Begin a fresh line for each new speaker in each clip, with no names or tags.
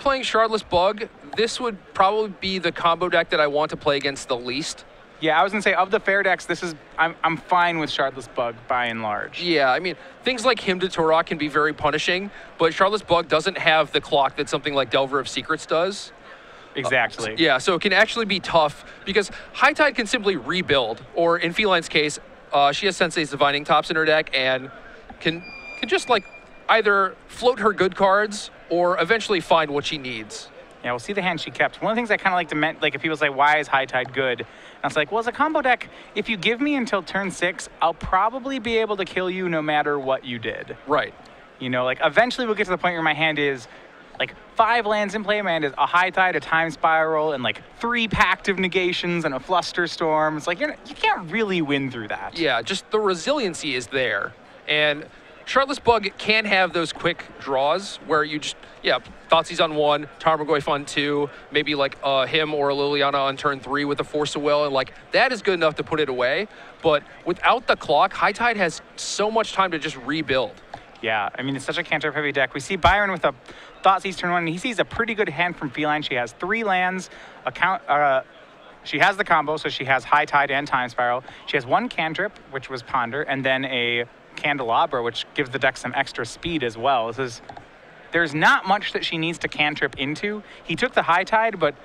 playing Shardless Bug, this would probably be the combo deck that I want to play against the least.
Yeah, I was going to say, of the fair decks, this is I'm fine with Shardless Bug by and large.
Yeah, I mean, things like Hymn to Torok can be very punishing, but Shardless Bug doesn't have the clock that something like Delver of Secrets does.
Exactly.
Yeah, so it can actually be tough because High Tide can simply rebuild, or in Feline's case, she has Sensei's Divining Tops in her deck and can just like either float her good cards or eventually find what she needs.
Yeah, we'll see the hand she kept. One of the things I kind of like to like if people say, why is High Tide good? And I was like, well, as a combo deck, if you give me until turn 6, I'll probably be able to kill you no matter what you did.
Right.
You know, like eventually we'll get to the point where my hand is like 5 lands in play. My hand is a High Tide, a Time Spiral, and like 3 Pactive Negations and a Fluster Storm. It's like you can't really win through that.
Yeah, just the resiliency is there. And Shardless Bug can have those quick draws where you just, Thoughtseize on 1, Tarmogoyf on 2, maybe like him or a Liliana on turn 3 with a Force of Will, and like that is good enough to put it away. But without the clock, High Tide has so much time to just rebuild.
Yeah, I mean, it's such a cantrip heavy deck. We see Byron with a Thoughtseize turn 1, and he sees a pretty good hand from Feline. She has 3 lands, she has the combo, so she has High Tide and Time Spiral. She has 1 cantrip, which was Ponder, and then a Candelabra, which gives the deck some extra speed as well. There's not much that she needs to cantrip into. He took the High Tide, but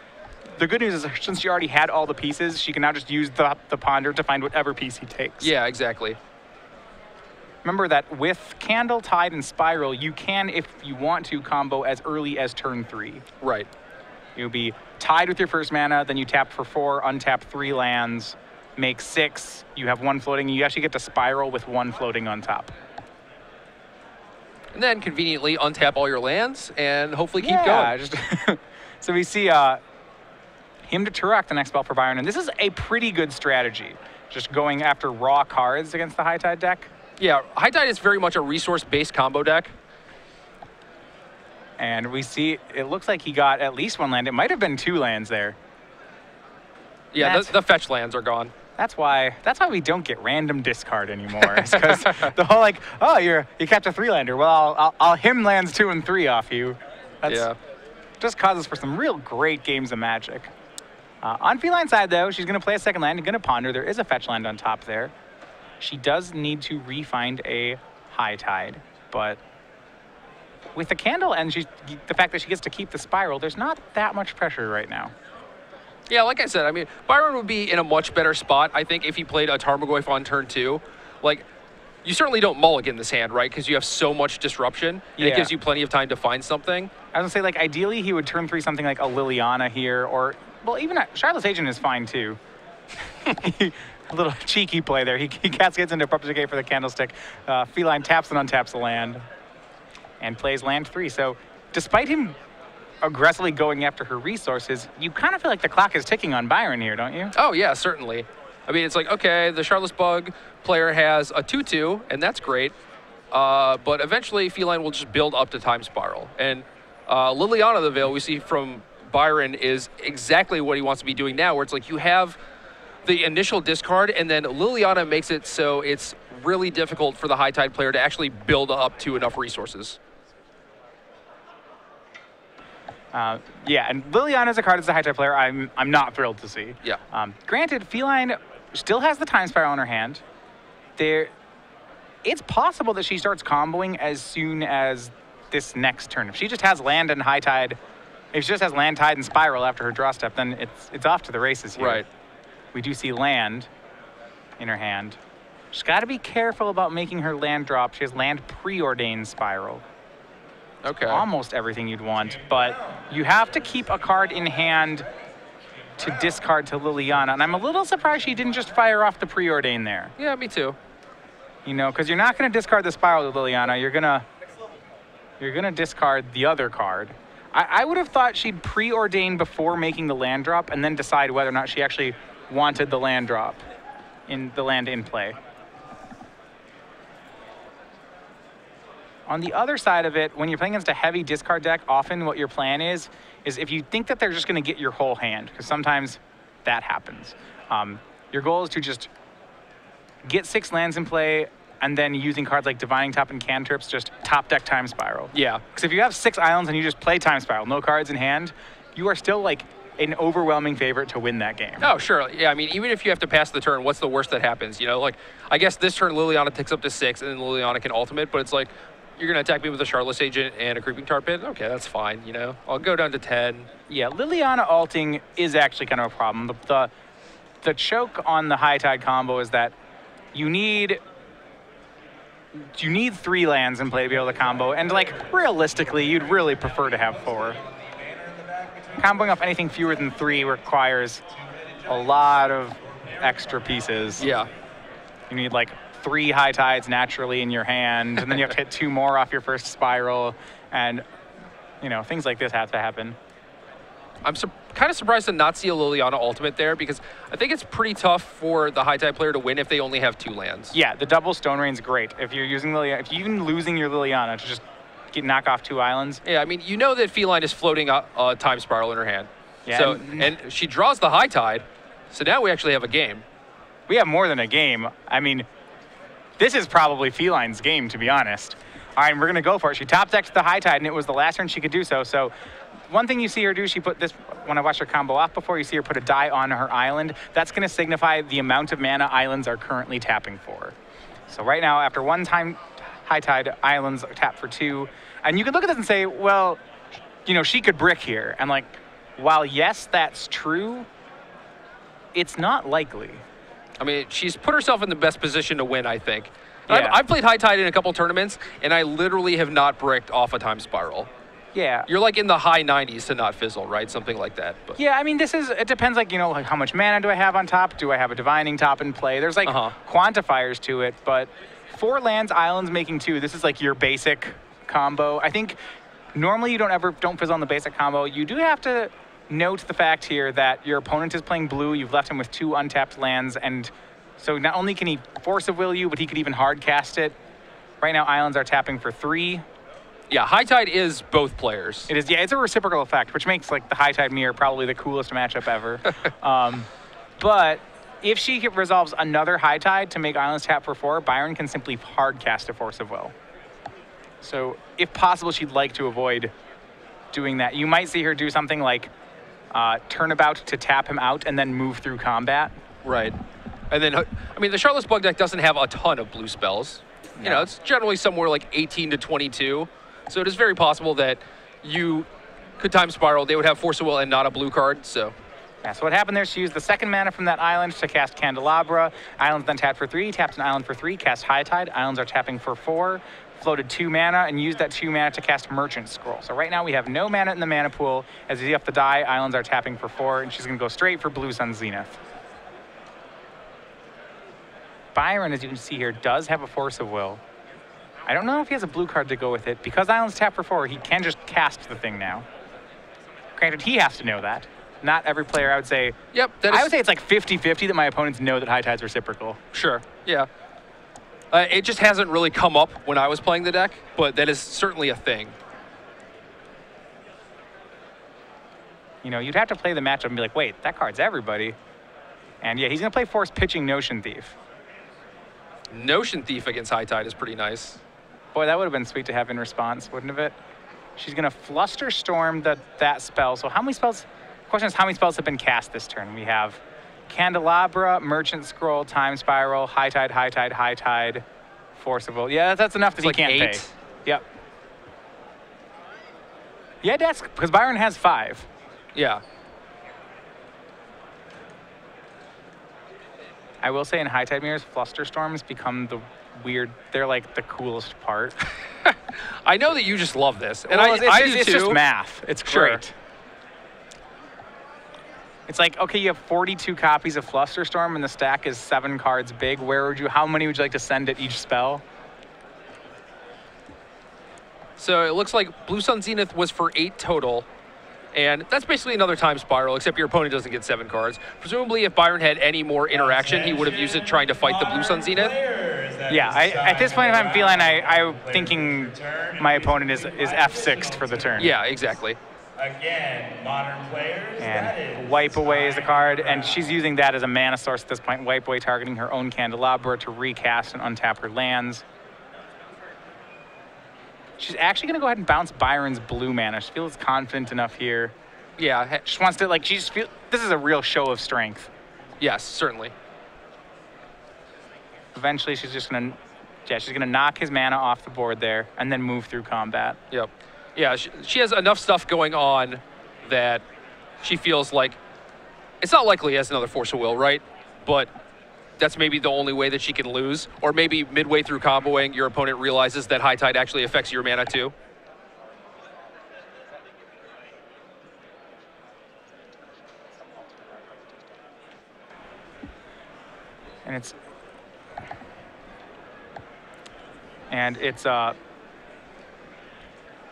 the good news is since she already had all the pieces, she can now just use the Ponder to find whatever piece he takes.
Yeah, exactly.
Remember that with Candle, Tide, and Spiral, you can, if you want to, combo as early as turn 3.
Right.
You'll be tied with your first mana, then you tap for 4, untap 3 lands, make 6, you have 1 floating, you actually get to Spiral with 1 floating on top.
And then conveniently untap all your lands and hopefully keep going.
So we see Hymn to Torok, the next spell for Byron, and this is a pretty good strategy, just going after raw cards against the High Tide deck.
Yeah, High Tide is very much a resource-based combo deck.
And we see, it looks like he got at least 1 land. It might have been 2 lands there.
Yeah, the fetch lands are gone.
That's why we don't get random discard anymore. It's because the whole like, oh, you kept a 3-lander. Well, I'll hymn lands 2 and 3 off you. That's just causes for some real great games of Magic. On Feline's side, though, she's going to play a 2nd land and going to Ponder. There is a fetch land on top there. She does need to re-find a High Tide, but with the Candle and the fact that she gets to keep the Spiral, there's not that much pressure right now.
Yeah, like I said, I mean, Byron would be in a much better spot, I think, if he played a Tarmogoyf on turn 2. Like, you certainly don't mulligan this hand, right? Because you have so much disruption, and it gives you plenty of time to find something.
I was going to say, like, ideally he would turn 3 something like a Liliana here, or, well, even a Shardless Agent is fine, too. A little cheeky play there. He cascades into Propagate for the Candlestick. Feline taps and untaps the land and plays land 3. So despite him aggressively going after her resources, you kind of feel like the clock is ticking on Byron here, don't you?
Oh, yeah, certainly. I mean, it's like, okay, the Shardless Bug player has a 2/2, and that's great. But eventually, Feline will just build up to Time Spiral. And Liliana the Veil we see from Byron is exactly what he wants to be doing now, where it's like you have the initial discard, and then Liliana makes it so it's really difficult for the High Tide player to actually build up to enough resources.
Yeah, and Liliana as a card as a High Tide player, I'm not thrilled to see.
Yeah.
Granted, Feline still has the Time Spiral in her hand. It's possible that she starts comboing as soon as this next turn. If she just has land and High Tide, if she just has land, Tide, and Spiral after her draw step, then it's off to the races here.
Right.
We do see land in her hand. She's got to be careful about making her land drop. She has land preordained Spiral.
Okay.
Almost everything you'd want, but you have to keep a card in hand to discard to Liliana. And I'm a little surprised she didn't just fire off the preordain there.
Yeah, me too.
You know, because you're not going to discard the Spiral to Liliana. You're gonna discard the other card. I would have thought she'd preordain before making the land drop and then decide whether or not she actually wanted the land drop in the land in play. On the other side of it, when you're playing against a heavy discard deck, often what your plan is if you think that they're just going to get your whole hand, because sometimes that happens. Your goal is to just get 6 lands in play, and then using cards like Divining Top and Cantrips, just top deck Time Spiral.
Yeah.
Because if you have 6 islands and you just play Time Spiral, no cards in hand, you are still like an overwhelming favorite to win that game.
Oh, sure. Yeah, I mean, even if you have to pass the turn, what's the worst that happens? You know, like, I guess this turn Liliana takes up to 6, and then Liliana can ultimate, but it's like, you're going to attack me with a Charlotte's Agent and a Creeping Tar Pit? Okay, that's fine, you know? I'll go down to 10.
Yeah, Liliana alting is actually kind of a problem. The choke on the High Tide combo is that you need 3 lands in play to be able to combo, and like, realistically, you'd really prefer to have 4. Comboing off anything fewer than 3 requires a lot of extra pieces.
Yeah.
You need like 3 High Tides naturally in your hand, and then you have to hit 2 more off your first spiral, and you know, things like this have to happen.
I'm kind of surprised to not see a Liliana ultimate there, because I think it's pretty tough for the High Tide player to win if they only have 2 lands.
Yeah, the double Stone Rain's great. If you're using Liliana, if you're even losing your Liliana to just knock off 2 islands.
Yeah, I mean, you know that Feline is floating a Time Spiral in her hand.
Yeah,
so, and she draws the High Tide, so now we actually have a game.
We have more than a game. I mean, this is probably Feline's game, to be honest. All right, we're going to go for it. She top-decked the High Tide, and it was the last turn she could do so. So one thing you see her do, she put this, when I watched her combo off before, you see her put a die on her island. That's going to signify the amount of mana islands are currently tapping for. So right now, after 1 time High Tide, islands are tapped for 2. And you could look at this and say, well, you know, she could brick here. And like, while yes, that's true, it's not likely.
I mean, she's put herself in the best position to win, I think.
Yeah.
I've played High Tide in a couple tournaments, and I literally have not bricked off a Time Spiral.
Yeah.
You're like in the high 90s to not fizzle, right? Something like that. But.
Yeah, I mean, it depends, like, you know, like how much mana do I have on top? Do I have a Divining Top in play? There's like quantifiers to it, but 4 lands, islands making 2, this is like your basic combo. I think normally you don't fizzle on the basic combo. You do have to note the fact here that your opponent is playing blue, you've left him with 2 untapped lands, and so not only can he Force of Will you, but he could even hard cast it. Right now, islands are tapping for 3.
Yeah, High Tide is both players.
It is, yeah, it's a reciprocal effect, which makes like the High Tide mirror probably the coolest matchup ever. But if she resolves another High Tide to make islands tap for 4, Byron can simply hard cast a Force of Will. So if possible, she'd like to avoid doing that. You might see her do something like Turnabout to tap him out and then move through combat.
Right. And then, I mean, the Charlotte's Bug deck doesn't have a ton of blue spells. You know, it's generally somewhere like 18 to 22. So it is very possible that you could Time Spiral. They would have Force of Will and not a blue card, so.
Yeah, so what happened there, she used the 2nd mana from that island to cast Candelabra. Islands then tapped for 3, tapped an island for 3, cast High Tide. Islands are tapping for 4, floated 2 mana, and used that 2 mana to cast Merchant Scroll. So right now we have no mana in the mana pool. As you see off the die, islands are tapping for 4, and she's going to go straight for Blue Sun Zenith. Byron, as you can see here, does have a Force of Will. I don't know if he has a blue card to go with it. Because islands tap for 4, he can just cast the thing now. Granted, he has to know that. Not every player, I would say.
Yep.
I would say it's like 50-50 that my opponents know that High Tide's reciprocal.
Sure, yeah. It just hasn't really come up when I was playing the deck, but that is certainly a thing.
You know, you'd have to play the matchup and be like, wait, that card's everybody. And yeah, he's going to play Force Pitching Notion Thief.
Notion Thief against High Tide is pretty nice.
Boy, that would have been sweet to have in response, wouldn't it? She's going to Fluster Storm that spell. So how many spells? The question is, how many spells have been cast this turn? We have Candelabra, Merchant Scroll, Time Spiral, High Tide, High Tide, High Tide, Force of Will. Yeah, that's enough that he can't pay. Yep. Yeah, that's because Byron has 5.
Yeah.
I will say in High Tide mirrors, Fluster Storms become they're like the coolest part.
I know that you just love this, and
well,
I do too.
It's just math. It's great.
Sure.
It's like, okay, you have 42 copies of Fluster Storm, and the stack is 7 cards big. How many would you like to send at each spell?
So it looks like Blue Sun Zenith was for 8 total. And that's basically another Time Spiral, except your opponent doesn't get 7 cards. Presumably, if Byron had any more interaction, he would have used it trying to fight the Blue Sun Zenith.
Yeah, at this point, if I'm feeling, I'm thinking my opponent is F6'd for the turn.
Yeah, exactly.
Again, modern players,
And Wipe Away is the card, and she's using that as a mana source at this point. Wipe Away targeting her own Candelabra to recast and untap her lands. She's actually going to go ahead and bounce Byron's blue mana. She feels confident enough here.
Yeah.
She wants to, like, this is a real show of strength.
Yes, certainly.
Eventually, she's just going to, she's going to knock his mana off the board there and then move through combat.
Yep. Yeah, she has enough stuff going on that she feels like it's not likely he has another Force of Will, right? But that's maybe the only way that she can lose. Or maybe midway through comboing, your opponent realizes that High Tide actually affects your mana too.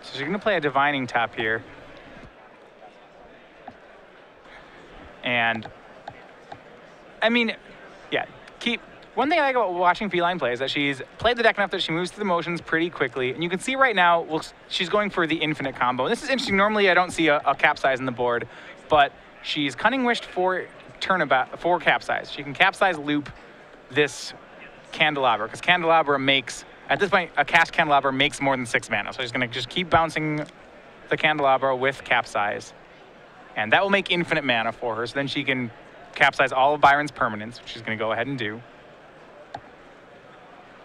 So she's going to play a Divining Tap here. And, I mean, yeah, one thing I like about watching Feline play is that she's played the deck enough that she moves through the motions pretty quickly. And you can see right now, she's going for the infinite combo. And this is interesting. Normally, I don't see a capsize in the board, but she's Cunning Wished for capsize. She can capsize loop this Candelabra, because Candelabra makes, at this point, a cast Candelabra makes more than 6 mana. So she's going to just keep bouncing the Candelabra with capsize. And that will make infinite mana for her. So then she can capsize all of Byron's permanents, which she's going to go ahead and do.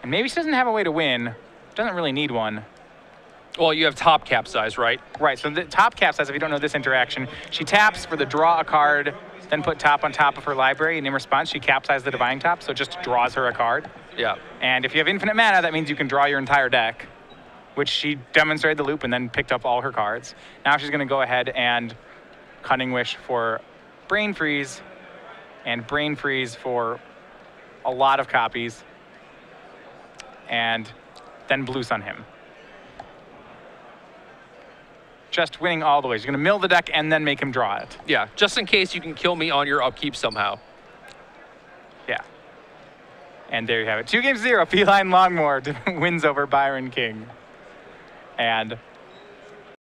And maybe she doesn't have a way to win. Doesn't really need one.
Well, you have top capsize, right?
Right, so the top capsize, if you don't know this interaction, she taps for the draw a card, then put top on top of her library, and in response, she capsizes the Divining Top, so it just draws her a card.
Yeah.
And if you have infinite mana, that means you can draw your entire deck, which she demonstrated the loop and then picked up all her cards. Now she's going to go ahead and Cunning Wish for Brain Freeze, and Brain Freeze for a lot of copies, and then Blue Sun him. Just winning all the way. She's going to mill the deck and then make him draw it.
Yeah, just in case you can kill me on your upkeep somehow.
Yeah. And there you have it. 2-0, Feline Longmore wins over Byron King. And